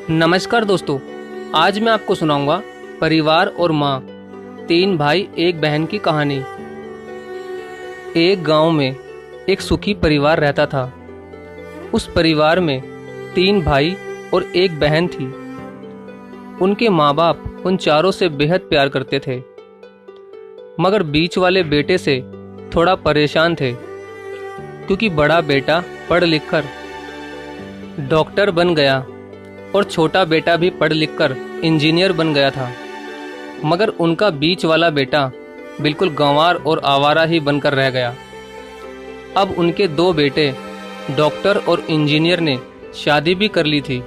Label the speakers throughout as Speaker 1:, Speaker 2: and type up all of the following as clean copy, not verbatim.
Speaker 1: नमस्कार दोस्तों। आज मैं आपको सुनाऊंगा परिवार और माँ, तीन भाई एक बहन की कहानी। एक गांव में एक सुखी परिवार रहता था। उस परिवार में तीन भाई और एक बहन थी। उनके माँ बाप उन चारों से बेहद प्यार करते थे, मगर बीच वाले बेटे से थोड़ा परेशान थे, क्योंकि बड़ा बेटा पढ़ लिख कर डॉक्टर बन गया और छोटा बेटा भी पढ़ लिख कर इंजीनियर बन गया था। मगर उनका बीच वाला बेटा बिल्कुल गंवार और आवारा ही बनकर रह गया। अब उनके दो बेटे डॉक्टर और इंजीनियर ने शादी भी कर ली थी,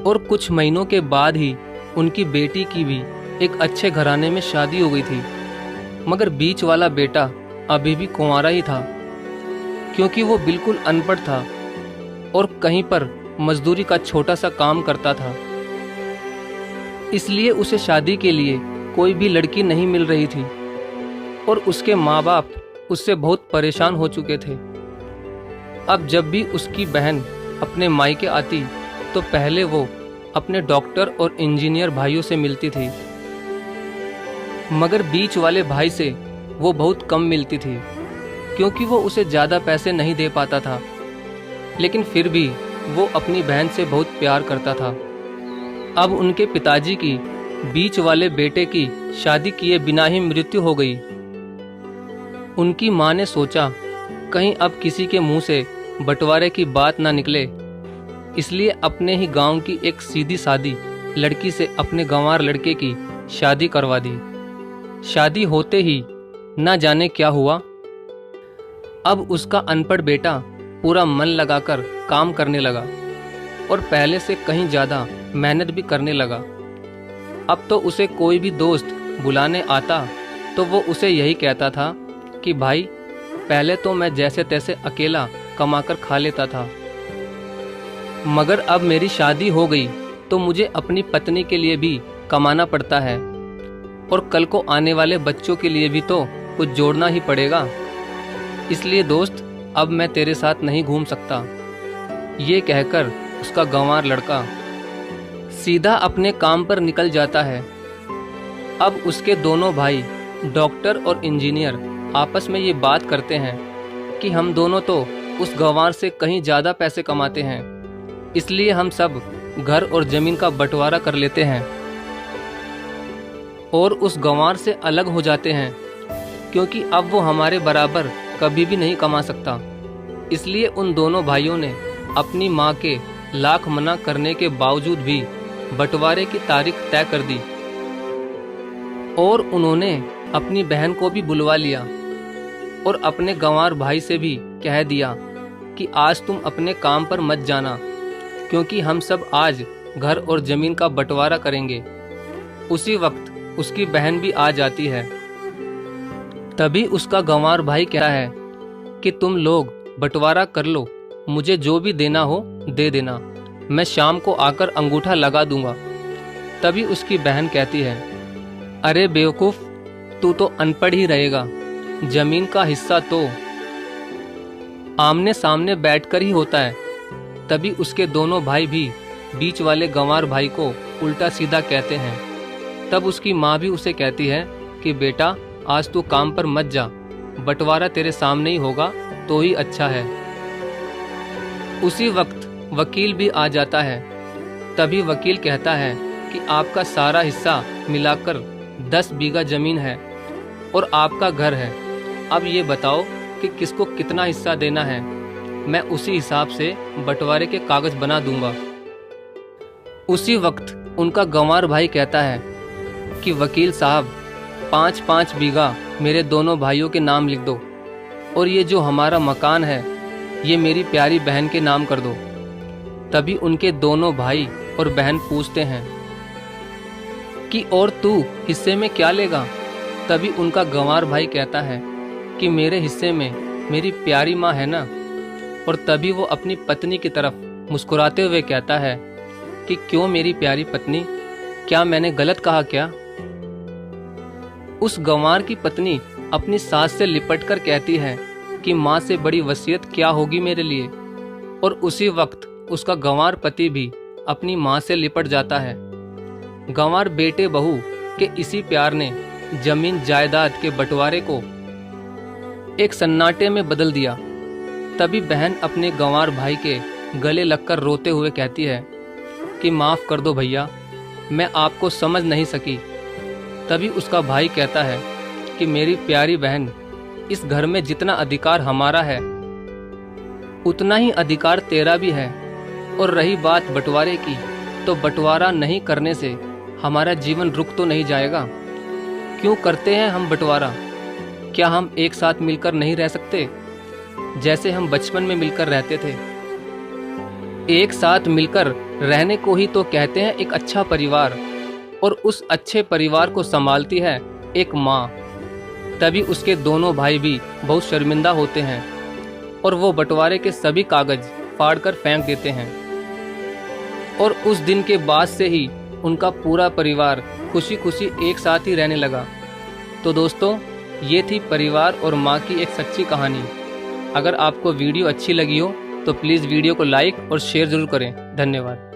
Speaker 1: और कुछ महीनों के बाद ही उनकी बेटी की भी एक अच्छे घराने में शादी हो गई थी। मगर बीच वाला बेटा अभी भी कुंवारा ही था, क्योंकि वो बिल्कुल अनपढ़ था और कहीं पर मजदूरी का छोटा सा काम करता था। इसलिए उसे शादी के लिए कोई भी लड़की नहीं मिल रही थी, और उसके माँ बाप उससे बहुत परेशान हो चुके थे। अब जब भी उसकी बहन अपने मायके आती तो पहले वो अपने डॉक्टर और इंजीनियर भाइयों से मिलती थी, मगर बीच वाले भाई से वो बहुत कम मिलती थी, क्योंकि वो उसे ज़्यादा पैसे नहीं दे पाता था। लेकिन फिर भी वो अपनी बहन से बहुत प्यार करता था। अब उनके पिताजी की बीच वाले बेटे की शादी किए बिना ही मृत्यु हो गई। उनकी माँ ने सोचा कहीं अब किसी के मुंह से बंटवारे की बात ना निकले, इसलिए अपने ही गांव की एक सीधी सादी लड़की से अपने गंवार लड़के की शादी करवा दी। शादी होते ही ना जाने क्या हुआ, अब उसका अनपढ़ बेटा पूरा मन लगाकर काम करने लगा और पहले से कहीं ज़्यादा मेहनत भी करने लगा। अब तो उसे कोई भी दोस्त बुलाने आता तो वो उसे यही कहता था कि भाई, पहले तो मैं जैसे तैसे अकेला कमाकर खा लेता था, मगर अब मेरी शादी हो गई तो मुझे अपनी पत्नी के लिए भी कमाना पड़ता है, और कल को आने वाले बच्चों के लिए भी तो कुछ जोड़ना ही पड़ेगा। इसलिए दोस्त, अब मैं तेरे साथ नहीं घूम सकता। ये कहकर उसका गंवार लड़का सीधा अपने काम पर निकल जाता है। अब उसके दोनों भाई डॉक्टर और इंजीनियर आपस में ये बात करते हैं कि हम दोनों तो उस गंवार से कहीं ज़्यादा पैसे कमाते हैं, इसलिए हम सब घर और ज़मीन का बंटवारा कर लेते हैं और उस गंवार से अलग हो जाते हैं, क्योंकि अब वो हमारे बराबर कभी भी नहीं कमा सकता। इसलिए उन दोनों भाइयों ने अपनी माँ के लाख मना करने के बावजूद भी बंटवारे की तारीख तय कर दी, और उन्होंने अपनी बहन को भी बुलवा लिया और अपने गंवार भाई से भी कह दिया कि आज तुम अपने काम पर मत जाना, क्योंकि हम सब आज घर और ज़मीन का बंटवारा करेंगे। उसी वक्त उसकी बहन भी आ जाती है। तभी उसका गंवार भाई कहता है कि तुम लोग बंटवारा कर लो, मुझे जो भी देना हो दे देना, मैं शाम को आकर अंगूठा लगा दूंगा। तभी उसकी बहन कहती है, अरे बेवकूफ़, तू तो अनपढ़ ही रहेगा, जमीन का हिस्सा तो आमने सामने बैठकर ही होता है। तभी उसके दोनों भाई भी बीच वाले गंवार भाई को उल्टा सीधा कहते हैं। तब उसकी माँ भी उसे कहती है कि बेटा, आज तू काम पर मत जा, बंटवारा तेरे सामने ही होगा तो ही अच्छा है। उसी वक्त वकील भी आ जाता है। तभी वकील कहता है कि आपका सारा हिस्सा मिलाकर 10 बीघा जमीन है और आपका घर है। अब ये बताओ कि किसको कितना हिस्सा देना है, मैं उसी हिसाब से बंटवारे के कागज बना दूंगा। उसी वक्त उनका गंवार भाई कहता है कि वकील साहब, 5-5 बीघा मेरे दोनों भाइयों के नाम लिख दो, और ये जो हमारा मकान है ये मेरी प्यारी बहन के नाम कर दो। तभी उनके दोनों भाई और बहन पूछते हैं कि और तू हिस्से में क्या लेगा। तभी उनका गंवार भाई कहता है कि मेरे हिस्से में मेरी प्यारी माँ है ना। और तभी वो अपनी पत्नी की तरफ मुस्कुराते हुए कहता है कि क्यों मेरी प्यारी पत्नी, क्या मैंने गलत कहा क्या? उस गंवार की पत्नी अपनी सास से लिपट कर कहती है कि माँ से बड़ी वसीयत क्या होगी मेरे लिए। और उसी वक्त उसका गंवार पति भी अपनी माँ से लिपट जाता है। गंवार बेटे बहू के इसी प्यार ने जमीन जायदाद के बंटवारे को एक सन्नाटे में बदल दिया। तभी बहन अपने गंवार भाई के गले लगकर रोते हुए कहती है कि माफ़ कर दो भैया, मैं आपको समझ नहीं सकी। तभी उसका भाई कहता है कि मेरी प्यारी बहन, इस घर में जितना अधिकार हमारा है उतना ही अधिकार तेरा भी है। और रही बात बंटवारे की, तो बंटवारा नहीं करने से हमारा जीवन रुक तो नहीं जाएगा। क्यों करते हैं हम बंटवारा? क्या हम एक साथ मिलकर नहीं रह सकते, जैसे हम बचपन में मिलकर रहते थे? एक साथ मिलकर रहने को ही तो कहते हैं एक अच्छा परिवार, और उस अच्छे परिवार को संभालती है एक माँ। तभी उसके दोनों भाई भी बहुत शर्मिंदा होते हैं और वो बंटवारे के सभी कागज फाड़कर फेंक देते हैं। और उस दिन के बाद से ही उनका पूरा परिवार खुशी खुशी एक साथ ही रहने लगा। तो दोस्तों, ये थी परिवार और माँ की एक सच्ची कहानी। अगर आपको वीडियो अच्छी लगी हो तो प्लीज़ वीडियो को लाइक और शेयर ज़रूर करें। धन्यवाद।